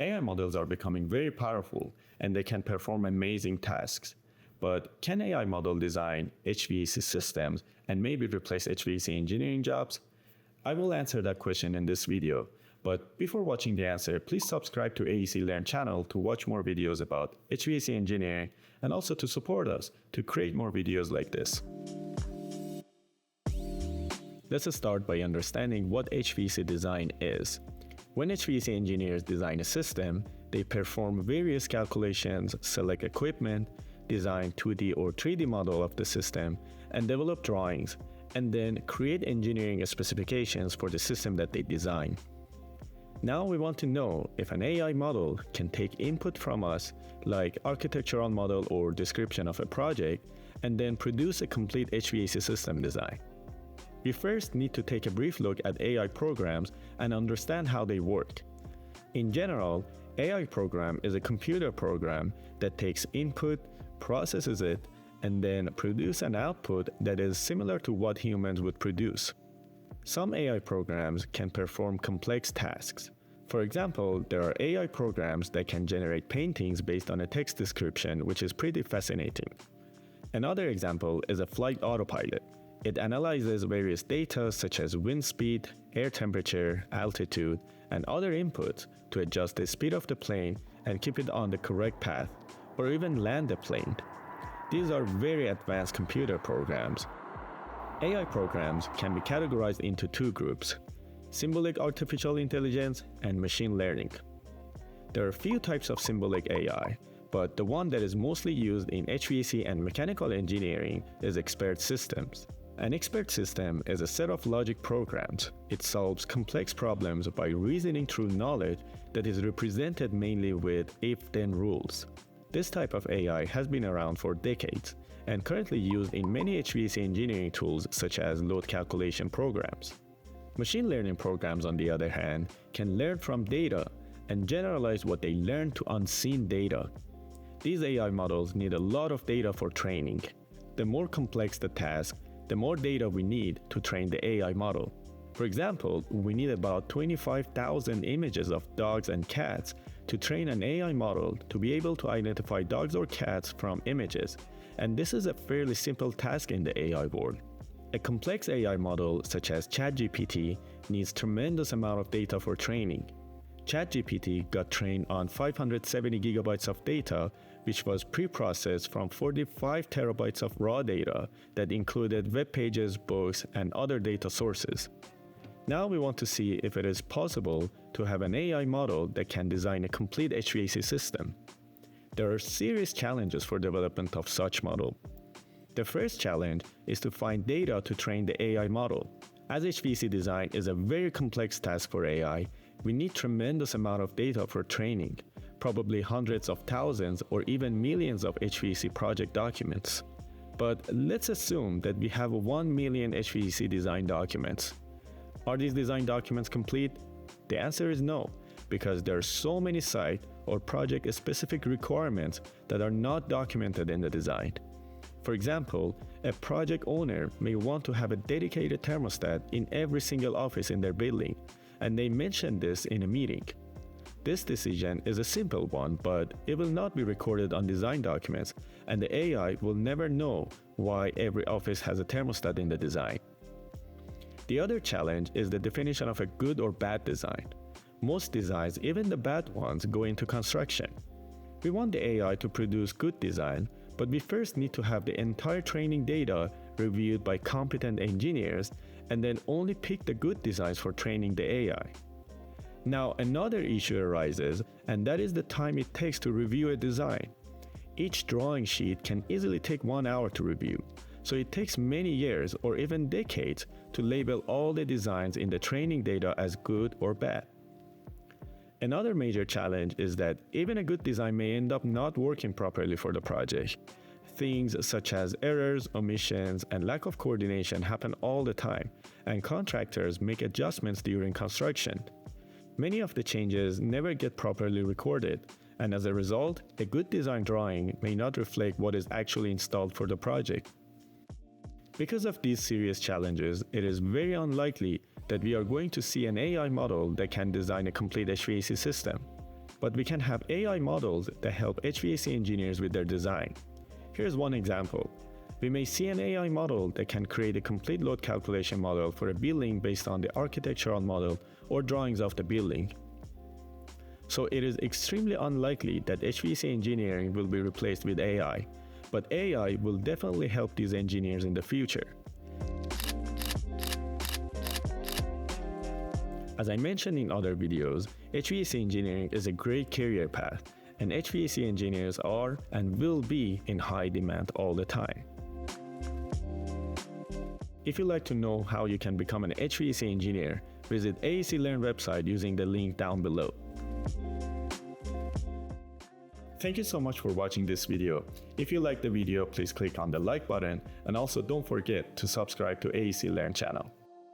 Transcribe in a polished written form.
AI models are becoming very powerful and they can perform amazing tasks. But can AI model design HVAC systems and maybe replace HVAC engineering jobs? I will answer that question in this video. But before watching the answer, please subscribe to AEC Learn channel to watch more videos about HVAC engineering and also to support us to create more videos like this. Let's start by understanding what HVAC design is. When HVAC engineers design a system, they perform various calculations, select equipment, design 2D or 3D model of the system, and develop drawings, and then create engineering specifications for the system that they design. Now we want to know if an AI model can take input from us, like architectural model or description of a project, and then produce a complete HVAC system design. We first need to take a brief look at AI programs and understand how they work. In general, AI program is a computer program that takes input, processes it, and then produces an output that is similar to what humans would produce. Some AI programs can perform complex tasks. For example, there are AI programs that can generate paintings based on a text description, which is pretty fascinating. Another example is a flight autopilot. It analyzes various data such as wind speed, air temperature, altitude, and other inputs to adjust the speed of the plane and keep it on the correct path, or even land the plane. These are very advanced computer programs. AI programs can be categorized into two groups: symbolic artificial intelligence and machine learning. There are a few types of symbolic AI, but the one that is mostly used in HVAC and mechanical engineering is expert systems. An expert system is a set of logic programs. It solves complex problems by reasoning through knowledge that is represented mainly with if-then rules. This type of AI has been around for decades and currently used in many HVAC engineering tools such as load calculation programs. Machine learning programs, on the other hand, can learn from data and generalize what they learn to unseen data. These AI models need a lot of data for training. The more complex the task, the more data we need to train the AI model. For example, we need about 25,000 images of dogs and cats to train an AI model to be able to identify dogs or cats from images, and this is a fairly simple task in the AI world. A complex AI model such as ChatGPT needs tremendous amount of data for training. ChatGPT got trained on 570 gigabytes of data, which was pre-processed from 45 terabytes of raw data that included web pages, books, and other data sources. Now we want to see if it is possible to have an AI model that can design a complete HVAC system. There are serious challenges for development of such model. The first challenge is to find data to train the AI model. As HVAC design is a very complex task for AI, we need tremendous amount of data for training, probably hundreds of thousands or even millions of HVAC project documents. But let's assume that we have 1 million HVAC design documents. Are these design documents complete? The answer is no, because there are so many site or project-specific requirements that are not documented in the design. For example, a project owner may want to have a dedicated thermostat in every single office in their building, and they mention this in a meeting. This decision is a simple one, but it will not be recorded on design documents, and the AI will never know why every office has a thermostat in the design. The other challenge is the definition of a good or bad design. Most designs, even the bad ones, go into construction. We want the AI to produce good design, but we first need to have the entire training data reviewed by competent engineers and then only pick the good designs for training the AI. Now another issue arises, and that is the time it takes to review a design. Each drawing sheet can easily take 1 hour to review, so it takes many years or even decades to label all the designs in the training data as good or bad. Another major challenge is that even a good design may end up not working properly for the project. Things such as errors, omissions, and lack of coordination happen all the time, and contractors make adjustments during construction. Many of the changes never get properly recorded, and as a result, a good design drawing may not reflect what is actually installed for the project. Because of these serious challenges, it is very unlikely that we are going to see an AI model that can design a complete HVAC system. but we can have AI models that help HVAC engineers with their design. Here's one example. We may see an AI model that can create a complete load calculation model for a building based on the architectural model or drawings of the building. So it is extremely unlikely that HVAC engineering will be replaced with AI, but AI will definitely help these engineers in the future. As I mentioned in other videos, HVAC engineering is a great career path, and HVAC engineers are and will be in high demand all the time. If you'd like to know how you can become an HVAC engineer, visit AEC Learn website using the link down below. Thank you so much for watching this video. If you liked the video, please click on the like button, and also don't forget to subscribe to AEC Learn channel.